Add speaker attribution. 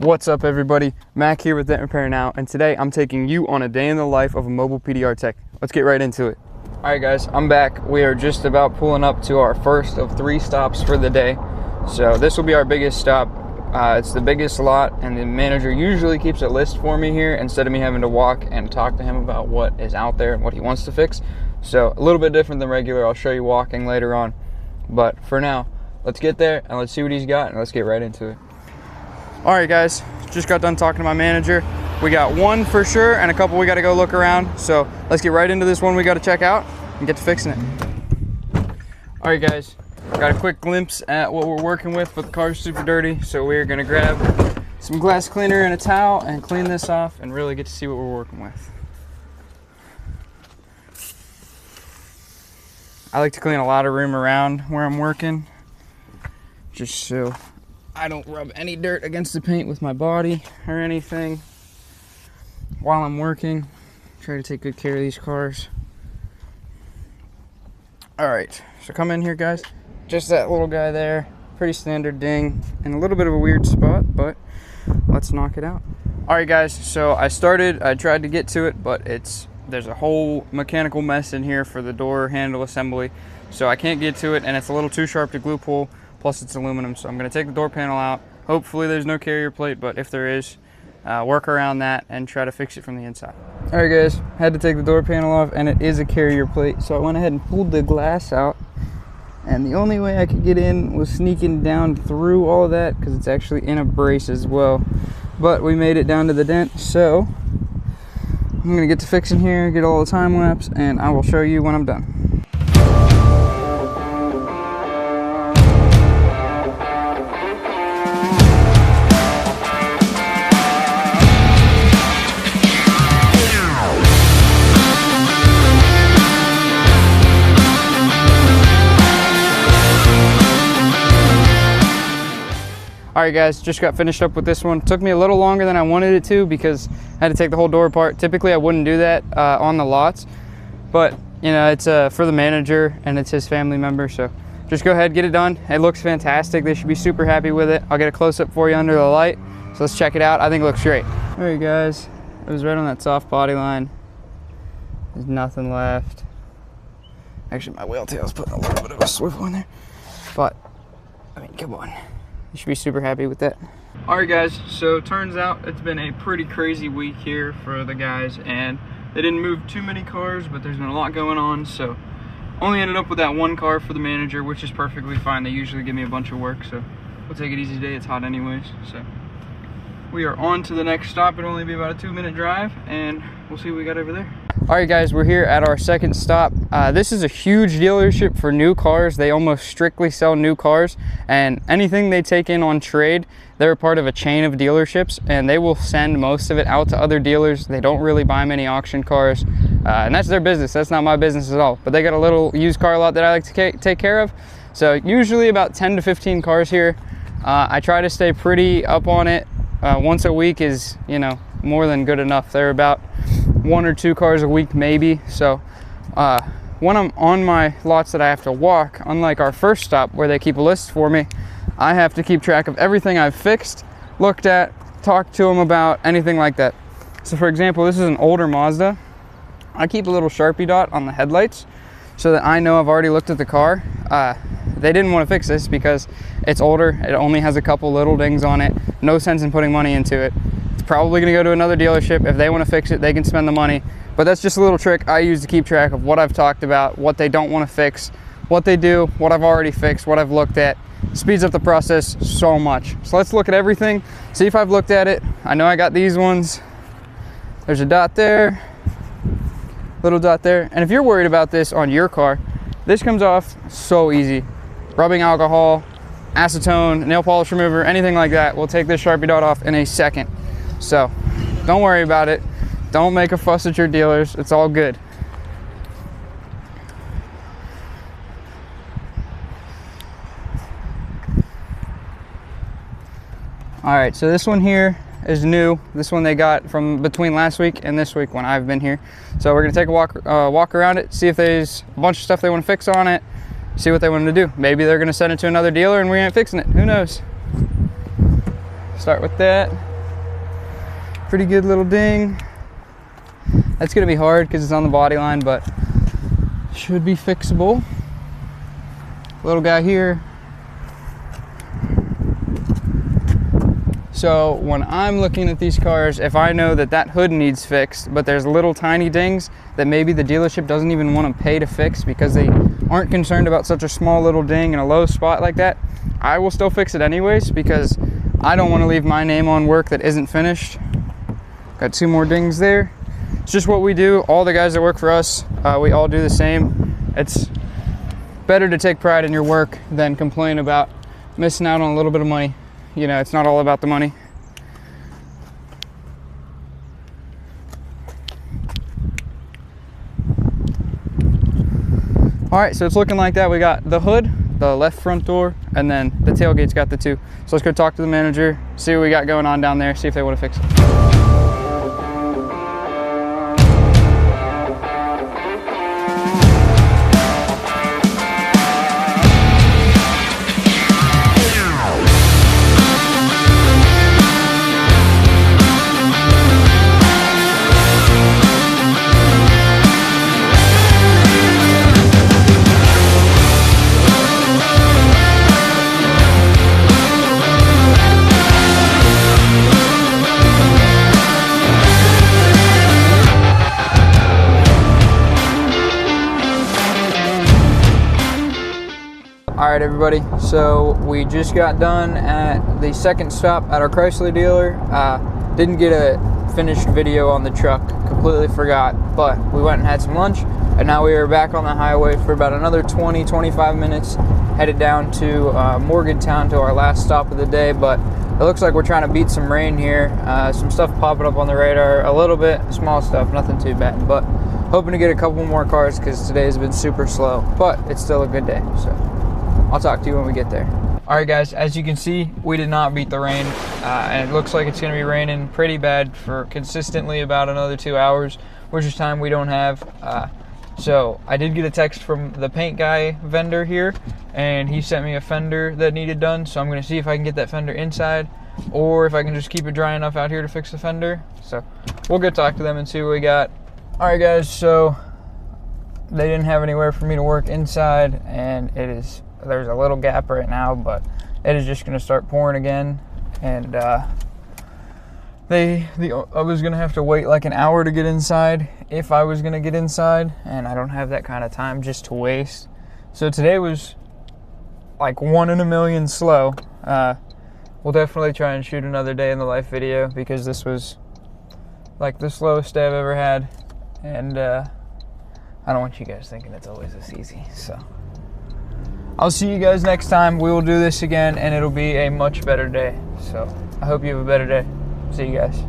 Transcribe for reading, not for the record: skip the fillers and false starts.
Speaker 1: What's up everybody, Mack here with Dent Repair Now, and today I'm taking you on a day in the life of a mobile PDR tech. Let's get right into it. Alright guys, I'm back. We are just about pulling up to our first of 3 stops for the day. So this will be our biggest stop. It's the biggest lot, and the manager usually keeps a list for me here instead of me having to walk and talk to him about what is out there and what he wants to fix. So a little bit different than regular. I'll show you walking later on. But for now, let's get there and let's see what he's got and let's get right into it. Alright guys, just got done talking to my manager. We got one for sure and a couple we got to go look around. So let's get right into this one we got to check out and get to fixing it. Alright guys, got a quick glimpse at what we're working with, but the car's super dirty. So we're going to grab some glass cleaner and a towel and clean this off and really get to see what we're working with. I like to clean a lot of room around where I'm working, just so I don't rub any dirt against the paint with my body or anything while I'm working. Try to take good care of these cars. Alright, so come in here guys. Just that little guy there. Pretty standard ding in a little bit of a weird spot, but let's knock it out. Alright guys, so I tried to get to it, but there's a whole mechanical mess in here for the door handle assembly. So I can't get to it, and it's a little too sharp to glue pull. Plus it's aluminum, so I'm going to take the door panel out. Hopefully there's no carrier plate, but if there is, work around that and try to fix it from the inside. Alright guys, had to take the door panel off, and it is a carrier plate, so I went ahead and pulled the glass out, and the only way I could get in was sneaking down through all of that, because it's actually in a brace as well. But we made it down to the dent, so I'm going to get to fixing here, get all the time lapse, and I will show you when I'm done. Alright guys, just got finished up with this one. Took me a little longer than I wanted it to because I had to take the whole door apart. Typically I wouldn't do that on the lots, but you know, it's for the manager and it's his family member, so just go ahead, get it done. It looks fantastic. They should be super happy with it. I'll get a close-up for you under the light, so let's check it out. I think it looks great. Alright guys, it was right on that soft body line. There's nothing left. Actually, my wheel tail's putting a little bit of a swivel in there, but I mean, come on. You should be super happy with that. Alright guys, so it turns out it's been a pretty crazy week here for the guys, and they didn't move too many cars, but there's been a lot going on, so only ended up with that one car for the manager, which is perfectly fine. They usually give me a bunch of work, so we'll take it easy today. It's hot anyways, so we are on to the next stop. It'll only be about a 2-minute drive, and we'll see what we got over there. Alright guys, we're here at our second stop. This is a huge dealership for new cars. They almost strictly sell new cars, and anything they take in on trade, they're a part of a chain of dealerships, and they will send most of it out to other dealers. They don't really buy many auction cars, and that's their business. That's not my business at all, but they got a little used car lot that I like to take care of. So usually about 10 to 15 cars here. I try to stay pretty up on it. Once a week is, you know, more than good enough. They're about 1 or 2 cars a week maybe. So when I'm on my lots that I have to walk, unlike our first stop where they keep a list for me, I have to keep track of everything I've fixed, looked at, talked to them about, anything like that. So for example, this is an older Mazda. I keep a little Sharpie dot on the headlights so that I know I've already looked at the car. They didn't want to fix this because it's older. It only has a couple little dings on it. No sense in putting money into it. It's probably going to go to another dealership. If they want to fix it, they can spend the money. But that's just a little trick I use to keep track of what I've talked about, what they don't want to fix, what they do, what I've already fixed, what I've looked at. Speeds up the process so much. So let's look at everything, see if I've looked at it. I know I got these ones. There's a dot there, little dot there. And if you're worried about this on your car, this comes off so easy. Rubbing alcohol, acetone, nail polish remover, anything like that will take this Sharpie dot off in a second. So don't worry about it. Don't make a fuss at your dealers. It's all good. All right, so this one here is new. This one they got from between last week and this week when I've been here. So we're gonna take a walk around it, see if there's a bunch of stuff they want to fix on it, see what they want to do. Maybe they're gonna send it to another dealer and we ain't fixing it. Who knows? Start with that. Pretty good little ding. That's gonna be hard because it's on the body line, but should be fixable. Little guy here. So when I'm looking at these cars, if I know that that hood needs fixed, but there's little tiny dings that maybe the dealership doesn't even want to pay to fix because they aren't concerned about such a small little ding in a low spot like that, I will still fix it anyways because I don't want to leave my name on work that isn't finished. Got 2 more dings there. It's just what we do. All the guys that work for us, we all do the same. It's better to take pride in your work than complain about missing out on a little bit of money. You know, it's not all about the money. All right, so it's looking like that. We got the hood, the left front door, and then the tailgate's got the 2. So let's go talk to the manager, see what we got going on down there, see if they want to fix it. All right, everybody, so we just got done at the second stop at our Chrysler dealer. Didn't get a finished video on the truck, completely forgot, but we went and had some lunch, and now we are back on the highway for about another 20-25 minutes, headed down to Morgantown to our last stop of the day. But it looks like we're trying to beat some rain here. Some stuff popping up on the radar, a little bit, small stuff, nothing too bad, but hoping to get a couple more cars because today has been super slow, but it's still a good day, so I'll talk to you when we get there. All right, guys, as you can see, we did not beat the rain, and it looks like it's gonna be raining pretty bad for consistently about another 2 hours, which is time we don't have. So I did get a text from the paint guy vendor here, and he sent me a fender that needed done, so I'm gonna see if I can get that fender inside, or if I can just keep it dry enough out here to fix the fender. So we'll go talk to them and see what we got. All right, guys, so they didn't have anywhere for me to work inside, and there's a little gap right now, but it is just going to start pouring again. And I was going to have to wait like an hour to get inside if I was going to get inside, and I don't have that kind of time just to waste. So today was like 1 in a million slow. We'll definitely try and shoot another day in the life video because this was like the slowest day I've ever had, and I don't want you guys thinking it's always this easy. So I'll see you guys next time. We will do this again, and it'll be a much better day. So I hope you have a better day. See you guys.